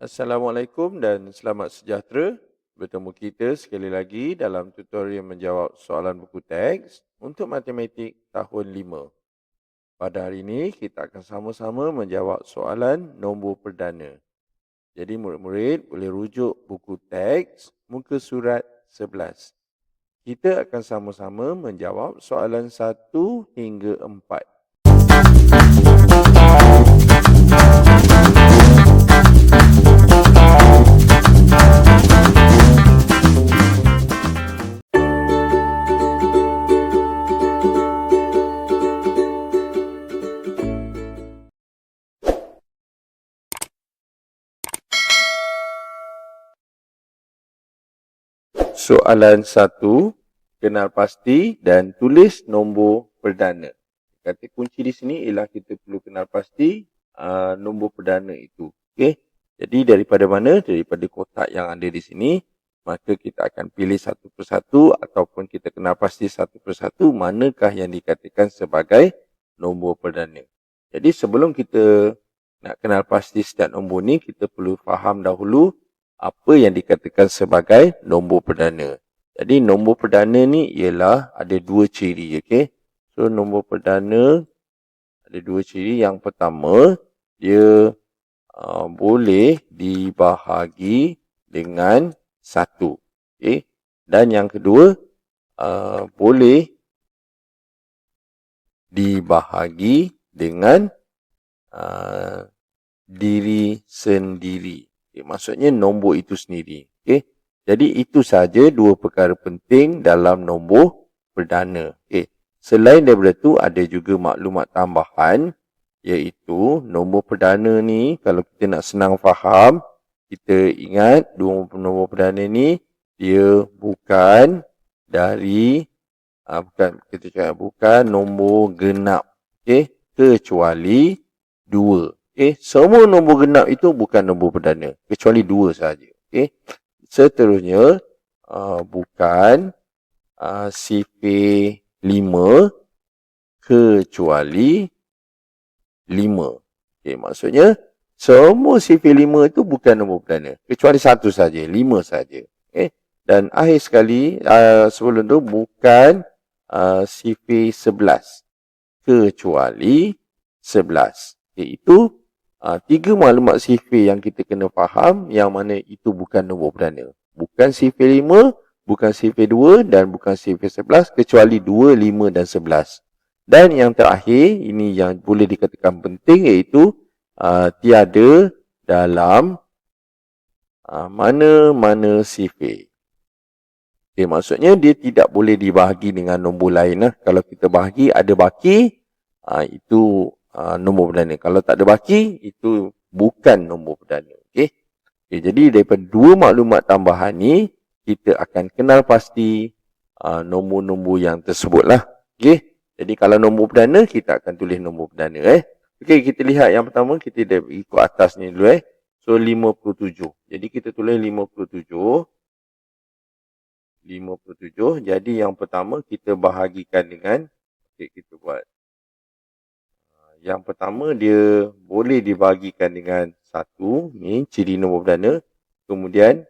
Assalamualaikum dan selamat sejahtera. Bertemu kita sekali lagi dalam tutorial menjawab soalan buku teks untuk matematik tahun 5. Pada hari ini, kita akan sama-sama menjawab soalan nombor perdana. Jadi murid-murid boleh rujuk buku teks muka surat 11. Kita akan sama-sama menjawab soalan 1 hingga 4. Soalan 1, kenal pasti dan tulis nombor perdana. Kata kunci di sini ialah kita perlu kenal pasti nombor perdana itu. Okey. Jadi daripada mana? Daripada kotak yang ada di sini, maka kita akan pilih satu persatu ataupun kita kenal pasti satu persatu manakah yang dikatakan sebagai nombor perdana. Jadi sebelum kita nak kenal pasti setiap nombor ni, kita perlu faham dahulu apa yang dikatakan sebagai nombor perdana. Jadi nombor perdana ni ialah ada dua ciri, okey. So nombor perdana ada dua ciri. Yang pertama, dia boleh dibahagi dengan 1. Okey. Dan yang kedua, boleh dibahagi dengan diri sendiri. Okay, maksudnya nombor itu sendiri. Okay. Jadi itu sahaja dua perkara penting dalam nombor perdana. Okay. Selain daripada itu ada juga maklumat tambahan, iaitu nombor perdana ni kalau kita nak senang faham, kita ingat nombor perdana ni dia bukan dari bukan nombor genap. Okay. Kecuali 2. Okay. Semua nombor genap itu bukan nombor perdana. Kecuali 2 sahaja. Okay. Seterusnya, bukan sifir 5 kecuali 5. Okay. Maksudnya, semua sifir 5 itu bukan nombor perdana. Kecuali 1 sahaja. 5 sahaja. Okay. Dan akhir sekali, sebelum tu, bukan sifir 11 kecuali 11. Okay. Itu 3 maklumat sifir yang kita kena faham, yang mana itu bukan nombor perdana. Bukan sifir 5, bukan sifir 2 dan bukan sifir 11 kecuali 2, 5 dan 11. Dan yang terakhir, ini yang boleh dikatakan penting, iaitu tiada dalam mana-mana sifir. Okay, maksudnya dia tidak boleh dibahagi dengan nombor lain. Kalau kita bahagi, ada baki, itu nombor perdana. Kalau tak ada baki, itu bukan nombor perdana. Okay? Okay, jadi daripada dua maklumat tambahan ni, kita akan kenal pasti nombor-nombor yang tersebut lah. Okay? Jadi kalau nombor perdana, kita akan tulis nombor perdana. Okay, kita lihat yang pertama, kita dah ikut atas ni dulu. So 57. Jadi kita tulis 57. 57. Jadi yang pertama, kita bahagikan dengan, okay, kita buat. Yang pertama, dia boleh dibahagikan dengan 1. Ni ciri nombor perdana. Kemudian,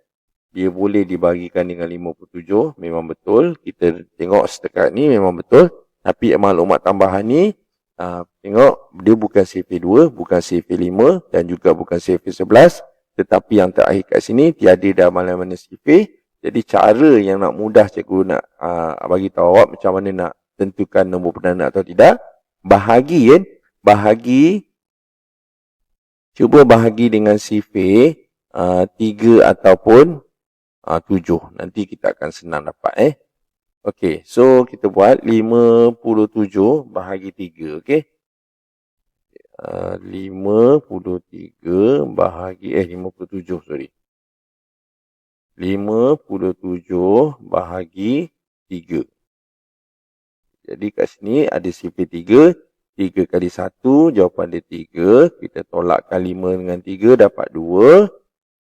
dia boleh dibahagikan dengan 57. Memang betul. Kita tengok setakat ni memang betul. Tapi maklumat tambahan ni, tengok dia bukan sifir 2, bukan sifir 5 dan juga bukan sifir 11. Tetapi yang terakhir kat sini, tiada dalam mana-mana sifir. Jadi cara yang nak mudah cikgu nak bagi tahu awak macam mana nak tentukan nombor perdana atau tidak. Bahagi kan. Cuba bahagi dengan sifir 3 ataupun 7. Nanti kita akan senang dapat. Okey, so kita buat 57 bahagi 3. Okey. 53 bahagi 57, sorry. 57 bahagi 3. Jadi kat sini ada sifir 3. 3 kali 1, jawapan dia 3. Kita tolakkan 5 dengan 3, dapat 2.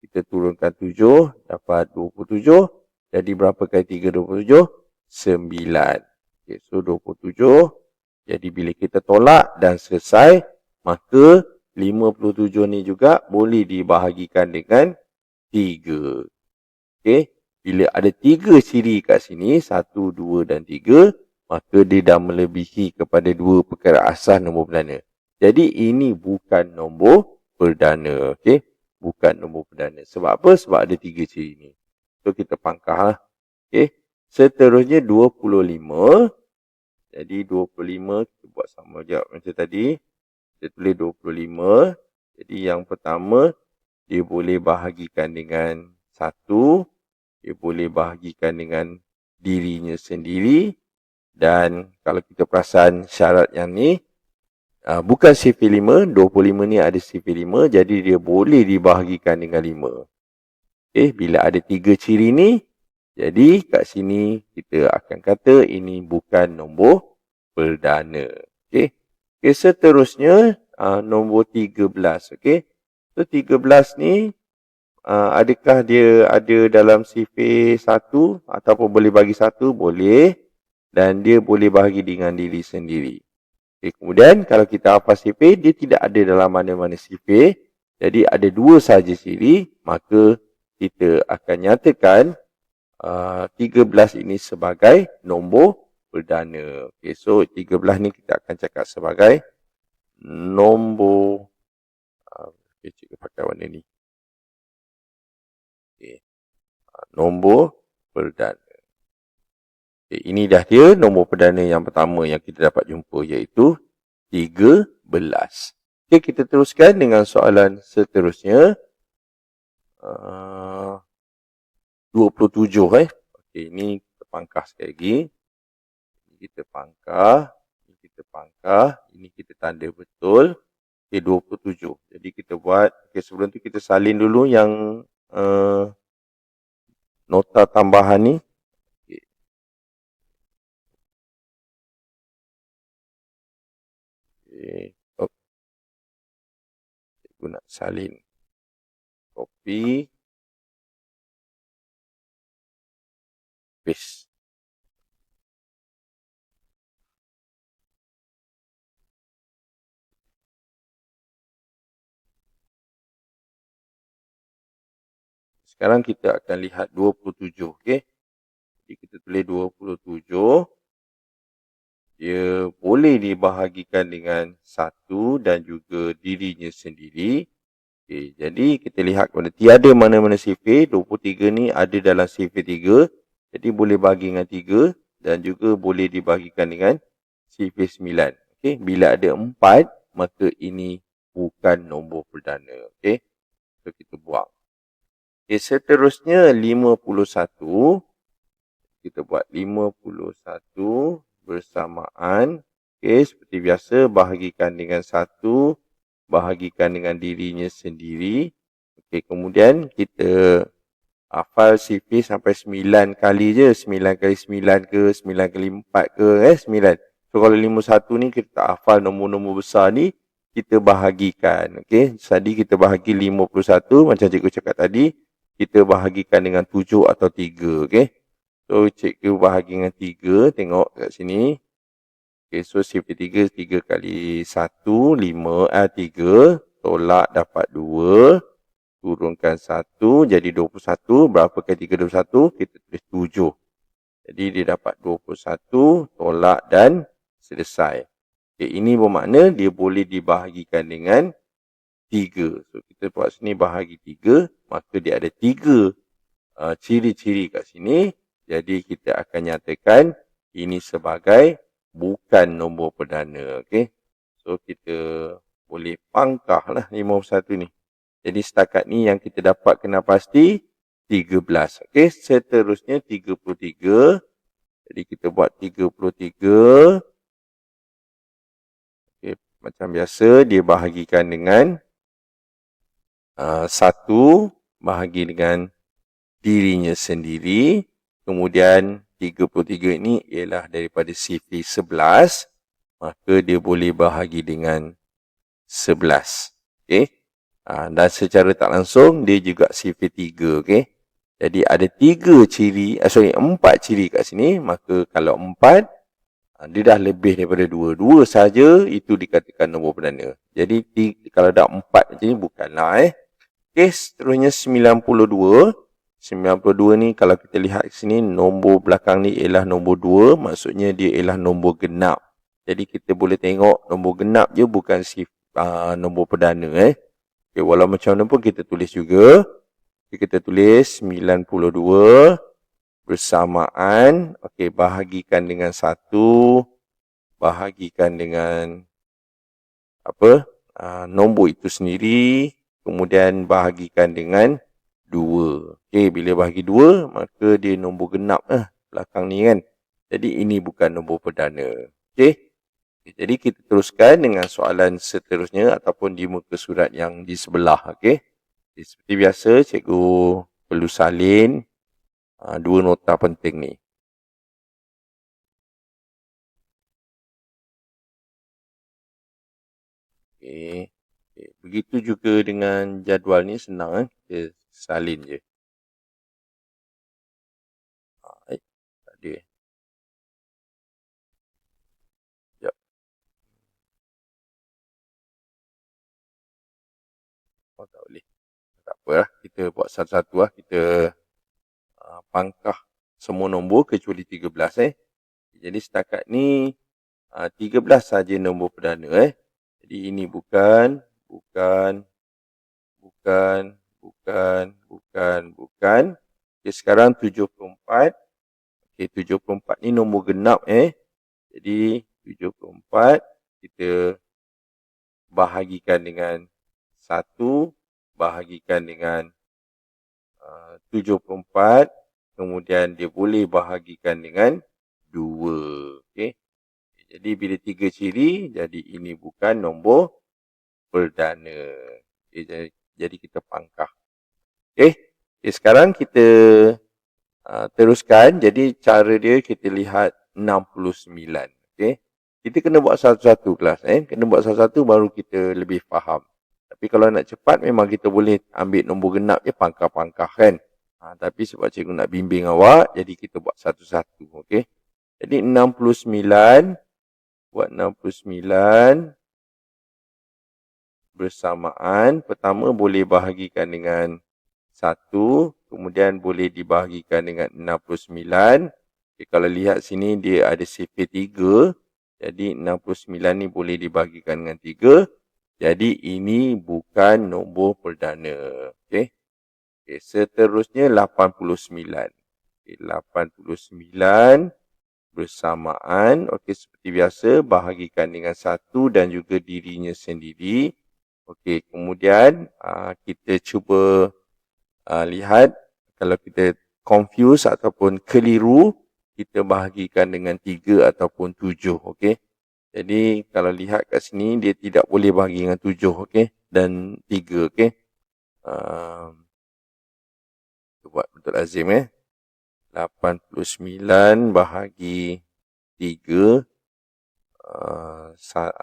Kita turunkan 7, dapat 27. Jadi berapa kali 3, 27? 9. Okay, so 27. Jadi bila kita tolak dan selesai, maka 57 ni juga boleh dibahagikan dengan 3. Okey. Bila ada 3 ciri kat sini, 1, 2 dan 3, maka dia dah melebihi kepada 2 perkara asas nombor perdana. Jadi ini bukan nombor perdana. Okey. Bukan nombor perdana. Sebab apa? Sebab ada 3 ciri ni. So kita pangkah lah. Okey. Seterusnya 25. Jadi 25 kita buat sama je macam tadi. Kita tulis 25. Jadi yang pertama, dia boleh bahagikan dengan 1. Dia boleh bahagikan dengan dirinya sendiri. Dan kalau kita perasan syarat yang ni, bukan sifir 5. 25 ni ada sifir 5. Jadi dia boleh dibahagikan dengan 5. Okay, bila ada 3 ciri ni, jadi kat sini kita akan kata ini bukan nombor perdana. Okay. Okay, seterusnya nombor 13. Okay. So 13 ni, adakah dia ada dalam sifir 1 ataupun boleh bagi 1? Boleh. Dan dia boleh bahagi dengan diri sendiri. Okay, kemudian kalau kita hafal sifir, dia tidak ada dalam mana-mana sifir. Jadi ada 2 sahaja ciri, maka kita akan nyatakan 13 ini sebagai nombor perdana. Okay, so 13 ni kita akan cakap sebagai nombor, cikgu pakai warna ni. Okay. Nombor perdana. Okay, ini dah dia nombor perdana yang pertama yang kita dapat jumpa, iaitu 13. Okay, kita teruskan dengan soalan seterusnya. 27. Okay, ini kita pangkah sekali lagi. Ini kita pangkah. Ini kita pangkah. Ini kita tanda betul. Okay, 27. Jadi kita buat. Okay, sebelum tu kita salin dulu yang nota tambahan ni. Okay. Okay. Oh. Cikgu nak salin. Copy. Paste. Sekarang kita akan lihat 27. Okay. Jadi kita tulis 27. Dia boleh dibahagikan dengan 1 dan juga dirinya sendiri. Okay. Jadi kita lihat kepada tiada mana-mana sifir. 23 ni ada dalam sifir 3. Jadi boleh bahagi dengan 3 dan juga boleh dibahagikan dengan sifir 9. Okay. Bila ada 4, maka ini bukan nombor perdana. Okay. So kita buang. Okay, seterusnya 51. Kita buat 51 bersamaan. Okay, seperti biasa bahagikan dengan 1. Bahagikan dengan dirinya sendiri. Okay, kemudian kita hafal sifir sampai 9 kali je. 9 kali 9 ke, 9 kali 4 ke, 9. So, kalau 51 ni kita tak hafal nombor-nombor besar ni, kita bahagikan. Okay, tadi kita bahagi 51, macam cikgu cakap tadi, kita bahagikan dengan 7 atau 3. Okay, so cikgu bahagi dengan 3, tengok kat sini. Okay, so sifir 3, 3 kali 1, 5, 3, tolak dapat 2. Turunkan 1, jadi 21. Berapa kali 3, 21? Kita tulis 7. Jadi dia dapat 21, tolak dan selesai. Okay, ini bermakna dia boleh dibahagikan dengan 3. So, kita buat sini bahagi 3. Maka dia ada 3 ciri-ciri kat sini. Jadi, kita akan nyatakan ini sebagai bukan nombor perdana. Okay. So, kita boleh pangkah lah 51 ni. Jadi setakat ni yang kita dapat kena pasti 13. Okey, seterusnya 33. Jadi kita buat 33. Okey, macam biasa dia bahagikan dengan 1 bahagi dengan dirinya sendiri. Kemudian 33 ini ialah daripada sifir 11. Maka dia boleh bahagi dengan 11. Okey. Dan secara tak langsung dia juga sifir 3. Okay? Jadi ada 4 ciri kat sini. Maka kalau 4 dia dah lebih daripada 2. 2 saja itu dikatakan nombor perdana. Jadi kalau dah 4 macam ni bukanlah. Okey, seterusnya 92. 92 ni kalau kita lihat sini, nombor belakang ni ialah nombor 2. Maksudnya dia ialah nombor genap. Jadi kita boleh tengok nombor genap je, bukan nombor perdana. Okay, walau macam mana pun kita tulis juga. Kita tulis 92 bersamaan. Okey, bahagikan dengan 1. Bahagikan dengan nombor itu sendiri. Kemudian bahagikan dengan 2. Okey, bila bahagi 2, maka dia nombor genap belakang ni kan. Jadi ini bukan nombor perdana. Okey. Jadi kita teruskan dengan soalan seterusnya ataupun di muka surat yang di sebelah. Okey. Seperti biasa, cikgu perlu salin 2 nota penting ni. Okey. Begitu juga dengan jadual ni, senang kita salin je. Tak ada. Sekejap. Oh, tak boleh. Tak apa lah. Kita buat satu-satu lah. Kita pangkah semua nombor kecuali 13. Jadi setakat ni 13 saja nombor perdana. Jadi ini bukan. Okay, sekarang 74. Okay, 74 ni nombor genap. Jadi 74 kita bahagikan dengan 1, bahagikan dengan 74, kemudian dia boleh bahagikan dengan 2. Okay. Jadi bila 3 ciri, jadi ini bukan nombor perdana. Okay, jadi kita pangkah. Okay, sekarang kita teruskan. Jadi cara dia kita lihat 69. Okay. Kita kena buat satu-satu kelas. Kena buat satu-satu baru kita lebih faham. Tapi kalau nak cepat memang kita boleh ambil nombor genap je, pangkah-pangkah kan. Tapi sebab cikgu nak bimbing awak, jadi kita buat satu-satu. Okay. Jadi 69. Buat 69. Bersamaan. Pertama boleh bahagikan dengan 1. Kemudian boleh dibahagikan dengan 69. Okay, kalau lihat sini dia ada sifar 3. Jadi 69 ni boleh dibahagikan dengan 3. Jadi ini bukan nombor perdana. Okay. Okay, seterusnya 89. Okay, 89 bersamaan. Okey, seperti biasa bahagikan dengan 1 dan juga dirinya sendiri. Okey, kemudian kita cuba lihat kalau kita confuse ataupun keliru, kita bahagikan dengan 3 ataupun 7. Okey. Jadi kalau lihat kat sini dia tidak boleh bahagi dengan 7, okey, dan 3, okey. Kita buat betul lazim 89 bahagi 3,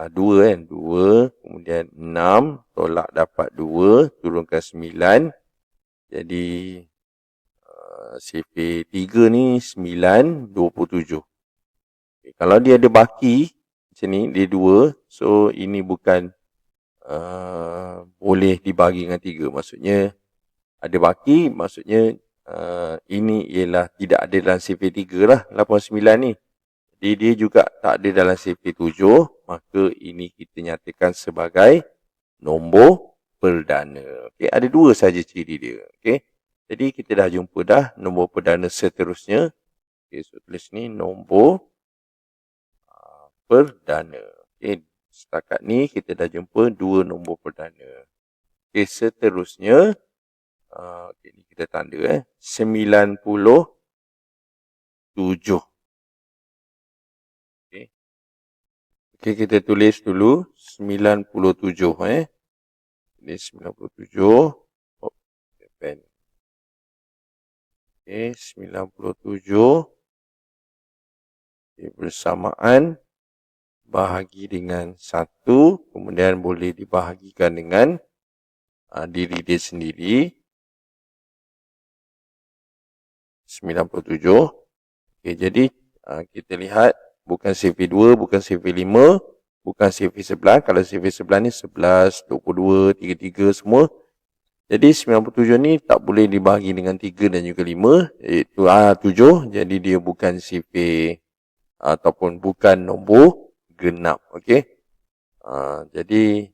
2 kan, 2, kemudian 6, tolak dapat 2, turunkan 9. Jadi sifar 3 ni 9, 27. Okay, kalau dia ada baki macam ni, dia 2, so ini bukan boleh dibagi dengan 3. Maksudnya ada baki, maksudnya ini ialah tidak ada dalam sifar 3 lah, 89 ni. Jadi dia juga tak ada dalam sifar 7, maka ini kita nyatakan sebagai nombor perdana. Okay, ada 2 saja ciri dia. Okay. Jadi kita dah jumpa dah nombor perdana seterusnya. Okay, so tulis ni nombor perdana. Okay, setakat ni kita dah jumpa 2 nombor perdana. Okay, seterusnya okay, ni kita tanda 97. Okay, kita tulis dulu 97. Ini 97. Oh, pen. Okay, 97. Okay, bersamaan bahagi dengan 1. Kemudian boleh dibahagikan dengan diri dia sendiri. 97. Okay, jadi kita lihat Bukan CV2, bukan CV5, bukan CV11. Kalau CV11 ni 11, 22, 33 semua. Jadi 97 ni tak boleh dibahagi dengan 3 dan juga 5, iaitu 7. Jadi dia bukan CV ataupun bukan nombor genap. Okey. Jadi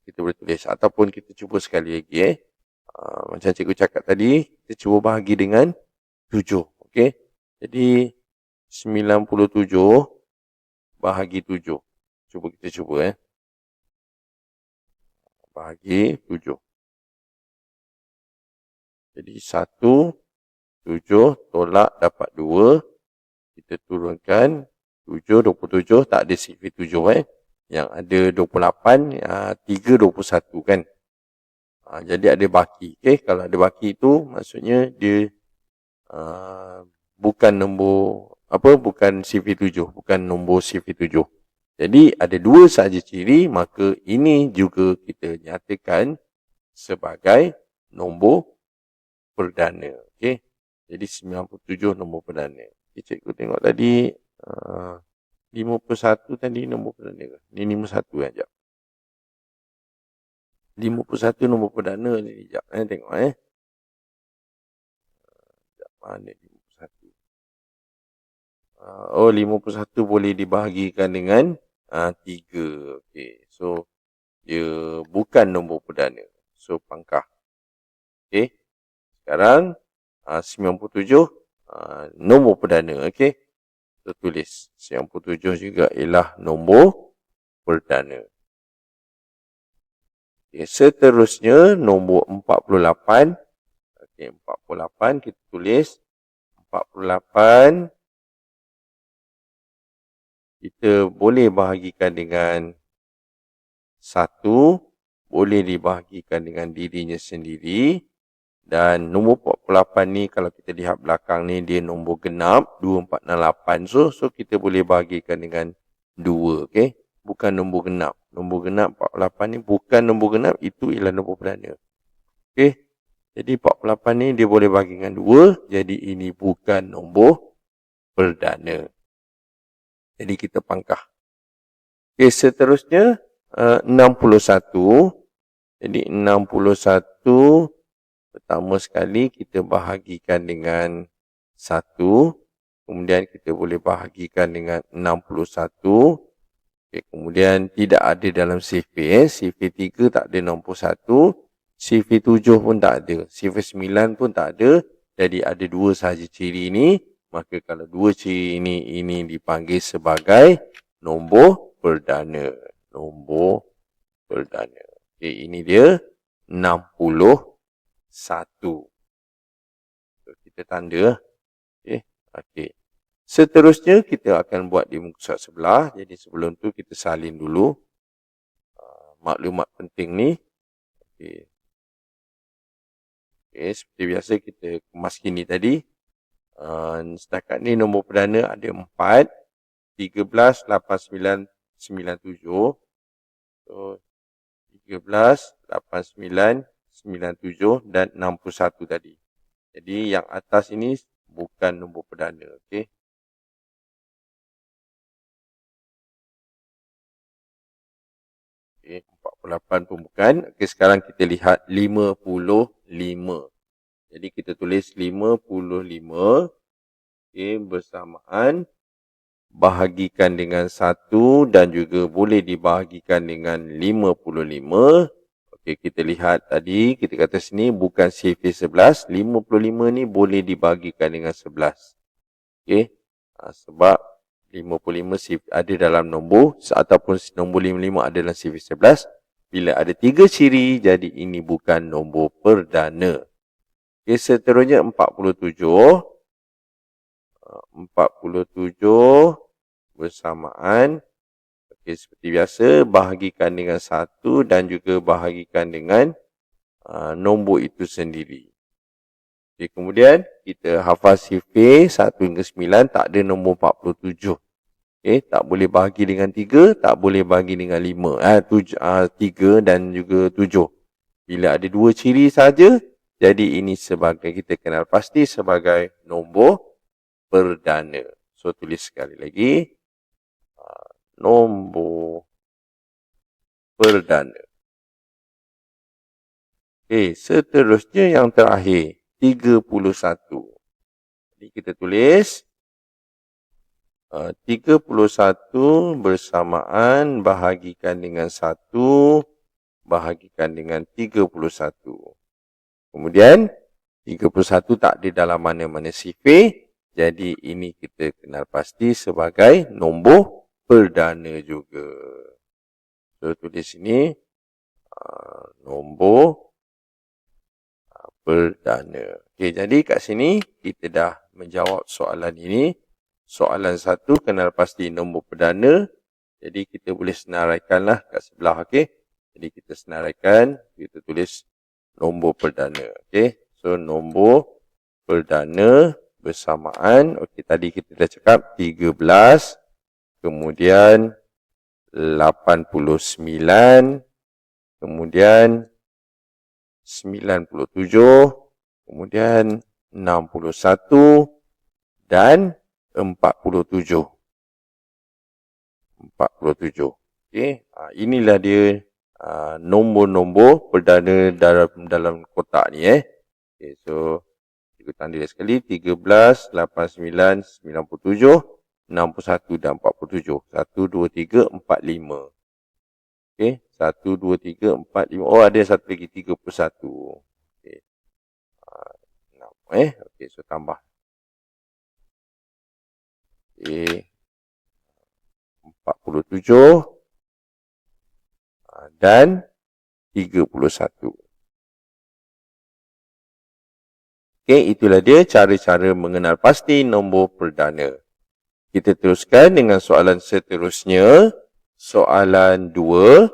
kita boleh tulis ataupun kita cuba sekali lagi. Macam cikgu cakap tadi, kita cuba bahagi dengan 7. Okey. Jadi 97 bahagi 7. Cuba kita cuba. Bahagi 7. Jadi 1, 7 tolak dapat 2. Kita turunkan 7, 27. Tak ada CV 7 Yang ada 28, 3, 21 kan. Jadi ada baki. Okay? Kalau ada baki itu maksudnya dia bukan nombor bukan CV7, bukan nombor CV7. Jadi ada 2 sahaja ciri, maka ini juga kita nyatakan sebagai nombor perdana. Okey. Jadi 97 nombor perdana. Okay, cikgu tengok tadi 51 tadi nombor perdana ke? Ni 51 kan, jap. 51 nombor perdana ni, jap tengok Jap, mana 51? 51 boleh dibahagikan dengan 3. Okey. So dia bukan nombor perdana. So pangkah. Okey. Sekarang 97 nombor perdana. Okey. So tulis 97 juga ialah nombor perdana. Okay, seterusnya nombor 48. Okey, 48 kita tulis 48 kita boleh bahagikan dengan 1, boleh dibahagikan dengan dirinya sendiri. Dan nombor 48 ni kalau kita lihat belakang ni dia nombor genap 2, 4 dan 8. So kita boleh bahagikan dengan 2. Okay? Bukan nombor genap. Nombor genap 48 ni bukan nombor genap. Itu ialah nombor perdana. Okay? Jadi 48 ni dia boleh bahagi dengan 2. Jadi ini bukan nombor perdana. Jadi kita pangkah. Okay, seterusnya 61. Jadi 61 pertama sekali kita bahagikan dengan 1. Kemudian kita boleh bahagikan dengan 61. Okay, kemudian tidak ada dalam CV. CV3 tak ada 61. CV7 pun tak ada. CV9 pun tak ada. Jadi ada 2 sahaja ciri ini. Maka kalau 2 ciri ini dipanggil sebagai nombor perdana. Nombor perdana. Okay, ini dia 61. So, kita tanda. Okay. Seterusnya kita akan buat di muka surat sebelah. Jadi sebelum tu kita salin dulu maklumat penting ni. Okay. Seperti biasa kita kemas kini tadi. Setakat ni nombor perdana ada 4, 13, 8, 9, 9, 7. So 13, 8, 9, 9, 7 dan 61 tadi. Jadi yang atas ini bukan nombor perdana. Okey. Okay, 48 pun bukan. Okey, sekarang kita lihat 55. Jadi kita tulis 55. Okey, bersamaan bahagikan dengan 1 dan juga boleh dibahagikan dengan 55. Okey, kita lihat tadi, kita kata sini bukan CV11. 55 ni boleh dibahagikan dengan 11. Okey, sebab 55 ada dalam nombor ataupun nombor 55 ada dalam CV11. Bila ada 3 ciri, jadi ini bukan nombor perdana. Okey, seterusnya 47. 47 bersamaan. Okey, seperti biasa, bahagikan dengan 1 dan juga bahagikan dengan nombor itu sendiri. Okey, kemudian kita hafal CV 1 hingga 9 tak ada nombor 47. Okey, tak boleh bahagi dengan 3, tak boleh bahagi dengan 5. 3 dan juga 7. Bila ada 2 ciri saja, jadi ini sebagai kita kenal pasti sebagai nombor perdana. So tulis sekali lagi. nombor perdana. Okey, seterusnya yang terakhir, 31. Jadi kita tulis 31 bersamaan bahagikan dengan 1 bahagikan dengan 31. Kemudian 31 tak ada dalam mana-mana sifir. Jadi ini kita kenal pasti sebagai nombor perdana juga. So tulis sini nombor perdana. Okey, jadi kat sini kita dah menjawab soalan ini. Soalan 1 kenal pasti nombor perdana. Jadi kita boleh senaraikanlah kat sebelah. Okey. Jadi kita senaraikan, kita tulis nombor perdana. Okey. So nombor perdana bersamaan, okey, tadi kita dah cakap 13, kemudian 89, kemudian 97, kemudian 61 dan 47. 47. Okey, inilah dia nombor-nombor perdana dalam kotak ni Okey, so cikgu tanda sekali 13, 89, 97, 61 dan 47. 1 2 3 4 5. Okey, 1 2 3 4 5. Oh, ada satu lagi 31. Okey. 6 okey, so tambah. Okey. 47 dan 31. Okey, itulah dia cara-cara mengenal pasti nombor perdana. Kita teruskan dengan soalan seterusnya. Soalan 2.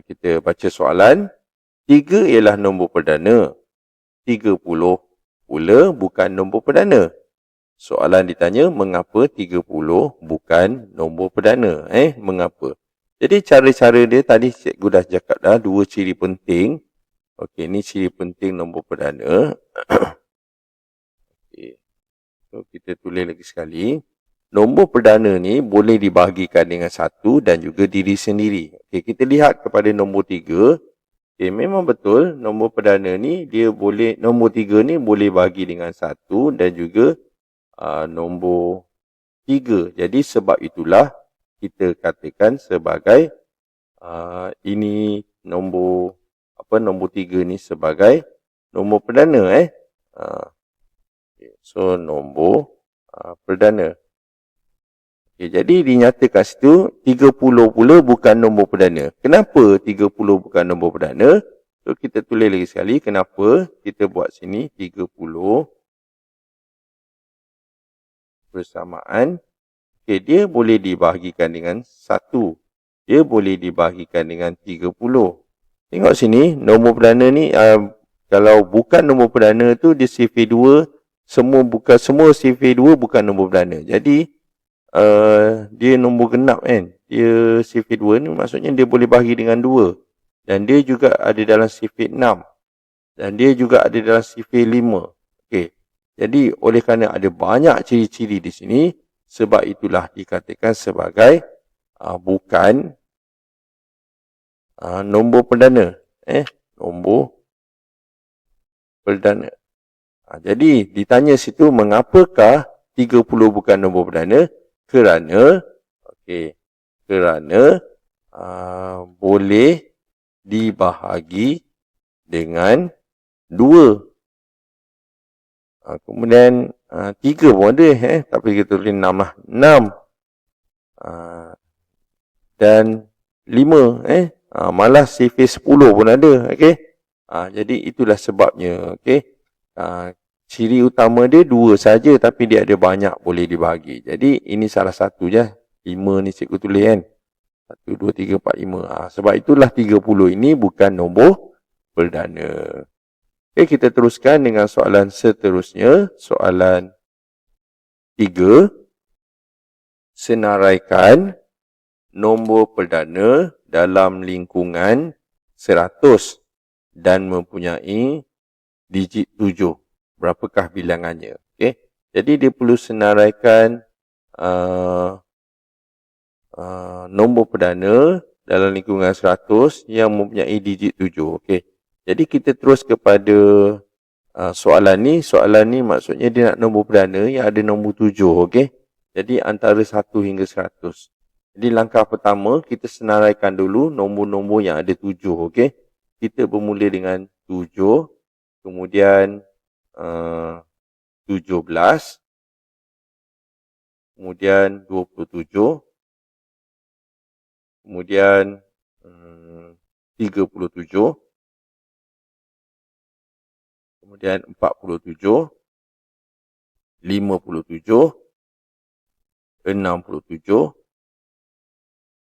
Kita baca soalan. 3 ialah nombor perdana. 30 pula bukan nombor perdana. Soalan ditanya, mengapa 30 bukan nombor perdana? Mengapa? Jadi cara-cara dia tadi cikgu dah cakap dah, 2 ciri penting. Okey, ni ciri penting nombor perdana. Okey. So, kita tulis lagi sekali. Nombor perdana ni boleh dibahagikan dengan 1 dan juga diri sendiri. Okey, kita lihat kepada nombor 3. Okey, memang betul nombor perdana ni dia boleh, nombor 3 ni boleh bahagi dengan 1 dan juga nombor 3. Jadi sebab itulah kita katakan sebagai ini nombor nombor 3 ni sebagai nombor perdana So nombor perdana. Okay, jadi dinyatakan situ 30 pula bukan nombor perdana. Kenapa 30 bukan nombor perdana? So kita tulis lagi sekali kenapa kita buat sini 30 bersamaan. Okay, dia boleh dibahagikan dengan 1. Dia boleh dibahagikan dengan 30. Tengok sini, nombor perdana ni, kalau bukan nombor perdana tu, dia sifir 2. Semua sifir 2 bukan nombor perdana. Jadi, dia nombor genap kan. Dia sifir 2 ni maksudnya dia boleh bahagi dengan 2. Dan dia juga ada dalam sifir 6. Dan dia juga ada dalam sifir 5. Okey. Jadi, oleh kerana ada banyak ciri-ciri di sini, sebab itulah dikatakan sebagai bukan nombor perdana. Nombor perdana. Jadi, ditanya situ mengapakah 30 bukan nombor perdana? Kerana boleh dibahagi dengan 2. Kemudian 3 pun ada tapi kita tulis 6 lah. 6 dan 5 malah sifir 10 pun ada. Okey. Jadi itulah sebabnya. Okey. Ciri utama dia 2 saja tapi dia ada banyak boleh dibahagi. Jadi ini salah satu je. 5 ni cikgu tulis kan. 1, 2, 3, 4, 5. Sebab itulah 30 ini bukan nombor perdana. Okey, kita teruskan dengan soalan seterusnya. Soalan 3. Senaraikan nombor perdana dalam lingkungan 100 dan mempunyai digit 7. Berapakah bilangannya? Okey. Jadi dia perlu senaraikan nombor perdana dalam lingkungan 100 yang mempunyai digit 7. Okey. Jadi kita terus kepada soalan ni. Soalan ni maksudnya dia nak nombor perdana yang ada nombor 7. Okey. Jadi antara 1 hingga 100. Jadi langkah pertama kita senaraikan dulu nombor-nombor yang ada 7. Okey. Kita bermula dengan 7, kemudian 17, kemudian 27, kemudian 37, kemudian 47, 57, 67,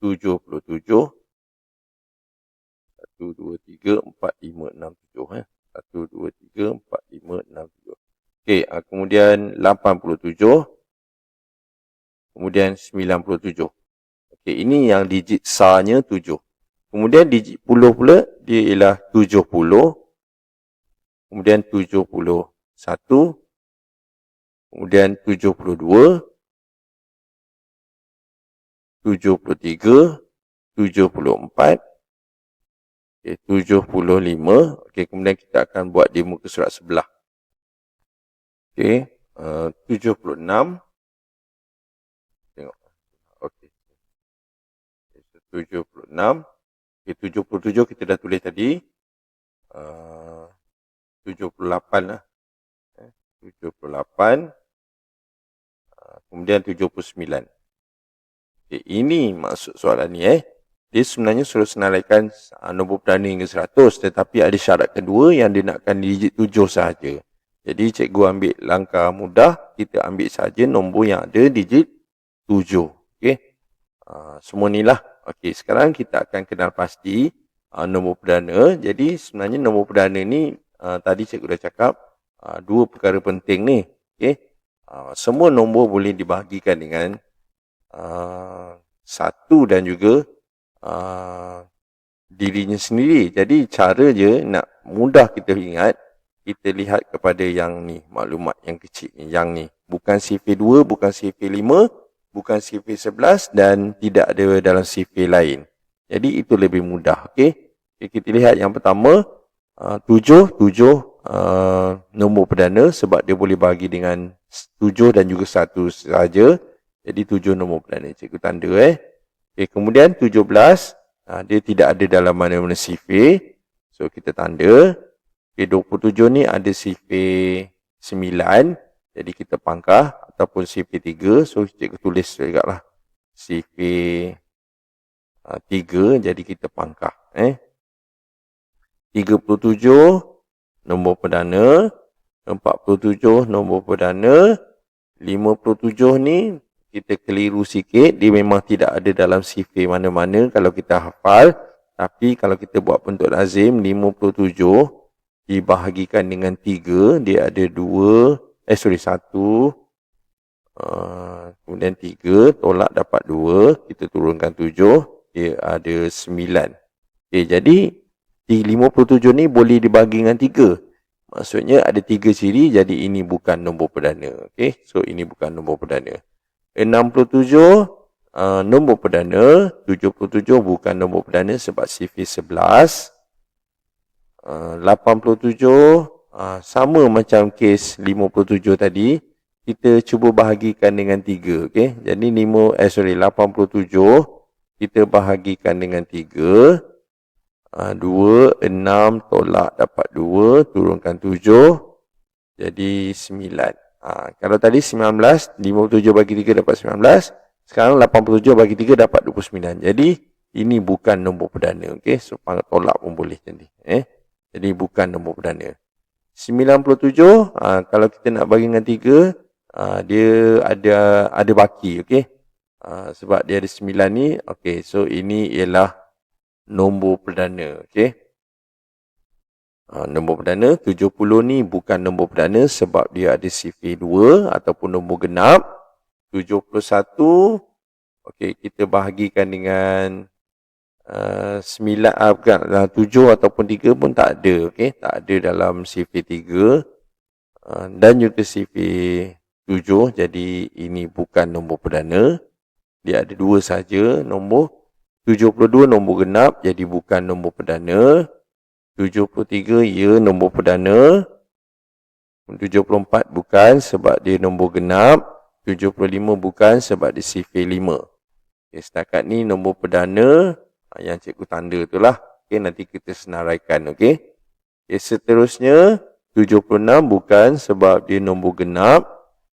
77, 1, 2, 3, 4, 5, 6, 7. 1, 2, 3, 4, 5, 6, 7. Okey, kemudian 87, kemudian 97. Okey, ini yang digit SAR-nya 7. Kemudian digit puluh pula, dia ialah 70, kemudian 71, kemudian 72, 73, 74, okay, 75. Okay, kemudian kita akan buat di muka surat sebelah. Okay, 76. Tengok. Okay. 76. Okay, 77 kita dah tulis tadi. 78 lah. 78. Kemudian 79. Okay, ini maksud soalan ni. Dia sebenarnya suruh senaraikan nombor perdana hingga 100. Tetapi ada syarat kedua yang dia nakkan digit 7 sahaja. Jadi cikgu ambil langkah mudah. Kita ambil sahaja nombor yang ada digit 7. Okay. Semua ni lah. Okay, sekarang kita akan kenal pasti nombor perdana. Jadi sebenarnya nombor perdana ni tadi cikgu dah cakap dua perkara penting ni. Okay. Semua nombor boleh dibahagikan dengan 1 dan juga dirinya sendiri. Jadi cara je nak mudah kita ingat, kita lihat kepada yang ni, maklumat yang kecil ni, yang ni. Bukan sifir 2, bukan sifir 5, bukan sifir 11 dan tidak ada dalam sifir lain. Jadi itu lebih mudah. Okay? Kita lihat yang pertama, 7 nombor perdana sebab dia boleh bahagi dengan 7 dan juga 1 saja. Jadi 7 nombor perdana. Cikgu tanda. Okay, kemudian 17, dia tidak ada dalam mana-mana sifir. So kita tanda. Okay, 27 ni ada sifir 9. Jadi kita pangkah ataupun sifir 3. So cikgu tulis juga lah. Sifir 3. Jadi kita pangkah. 37 nombor perdana. 47 nombor perdana. 57 ni kita keliru sikit. Dia memang tidak ada dalam sifir mana-mana kalau kita hafal. Tapi kalau kita buat bentuk lazim, 57 dibahagikan dengan 3. Dia ada 1. Kemudian 3. Tolak dapat 2. Kita turunkan 7. Dia ada 9. Okay, jadi 57 ni boleh dibahagi dengan 3. Maksudnya ada 3 ciri. Jadi ini bukan nombor perdana. Okay, so ini bukan nombor perdana. 67 nombor perdana. 77 bukan nombor perdana sebab sifir 11. 87 sama macam kes 57 tadi. Kita cuba bahagikan dengan 3. Okay? Jadi 87 kita bahagikan dengan 3. 2, 6 tolak dapat 2. Turunkan 7. Jadi 9. Kalau tadi 19, 57 bagi 3 dapat 19. Sekarang 87 bagi 3 dapat 29. Jadi ini bukan nombor perdana. Okay? So tolak pun boleh jadi. Jadi bukan nombor perdana. 97, kalau kita nak bagi dengan 3, dia ada baki. Okay? Sebab dia ada 9 ni. Okay, so ini ialah nombor perdana. Okay? Nombor perdana 70 ni bukan nombor perdana sebab dia ada sifir 2 ataupun nombor genap. 71, okay, kita bahagikan dengan 9, bukan 7 ataupun 3 pun tak ada. Okay? Tak ada dalam sifir 3 dan juga sifir 7. Jadi ini bukan nombor perdana. Dia ada 2 saja. Nombor 72 nombor genap, jadi bukan nombor perdana. 73 ya nombor perdana. 74 bukan sebab dia nombor genap. 75 bukan sebab dia sifir 5. Okay, setakat ni nombor perdana yang cikgu tanda tu lah. Okay, nanti kita senaraikan. Okay. Okay, seterusnya 76 bukan sebab dia nombor genap.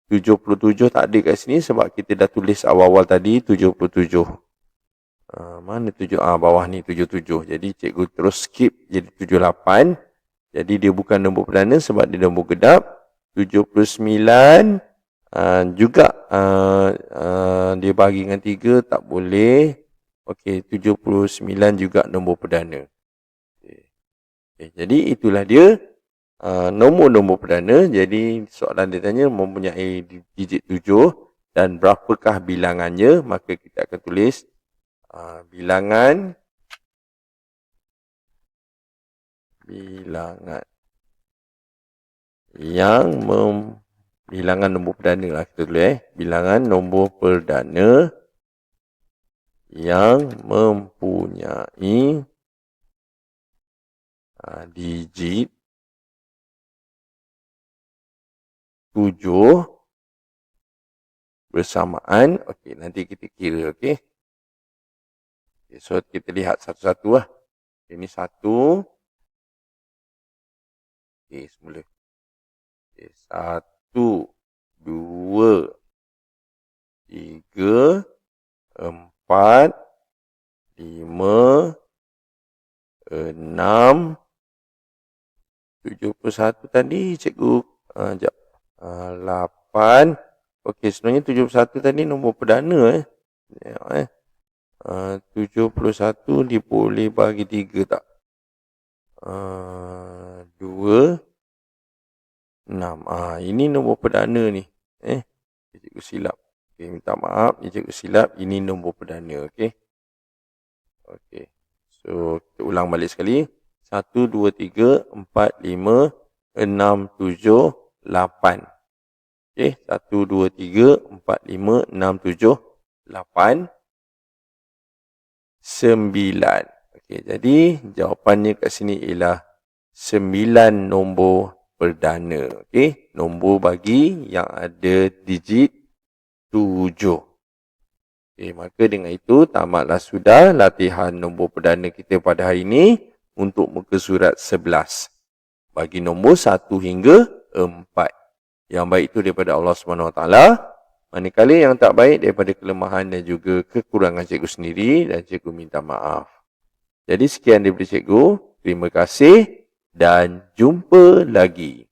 77 tak ada kat sini sebab kita dah tulis awal-awal tadi 77. Mana 7? Bawah ni 77. Jadi cikgu terus skip jadi 78. Jadi dia bukan nombor perdana sebab dia nombor genap. 79 juga dia bagi dengan 3 tak boleh. Okey, 79 juga nombor perdana. Okay, jadi itulah dia nombor-nombor perdana. Jadi soalan dia tanya mempunyai digit 7 dan berapakah bilangannya, maka kita akan tulis bilangan yang bilangan nombor perdana lah kita tulis bilangan nombor perdana yang mempunyai digit 7 bersamaan. Okey, nanti kita kira. Okey. Okay, so kita lihat satu-satu lah. Ini 1. Okey, semula. Okay, 1, 2, 3, 4, 5, 6, 71 tadi cikgu. Sekejap. 8. Okey, sebenarnya 71 tadi nombor perdana. 71 boleh bagi 3 tak? 2, 6. Ini nombor perdana ni. Cikgu silap. Okay, minta maaf. Cikgu silap. Ini nombor perdana. Okey. Okey. So, kita ulang balik sekali. 1, 2, 3, 4, 5, 6, 7, 8. Okey. 1, 2, 3, 4, 5, 6, 7, 8. 9. Okey, jadi jawapannya kat sini ialah 9 nombor perdana. Okey, nombor bagi yang ada digit 7. Okey, maka dengan itu tamatlah sudah latihan nombor perdana kita pada hari ini untuk muka surat 11. Bagi nombor 1 hingga 4. Yang baik itu daripada Allah SWT. Manakala yang tak baik daripada kelemahan dan juga kekurangan cikgu sendiri dan cikgu minta maaf. Jadi sekian daripada cikgu. Terima kasih dan jumpa lagi.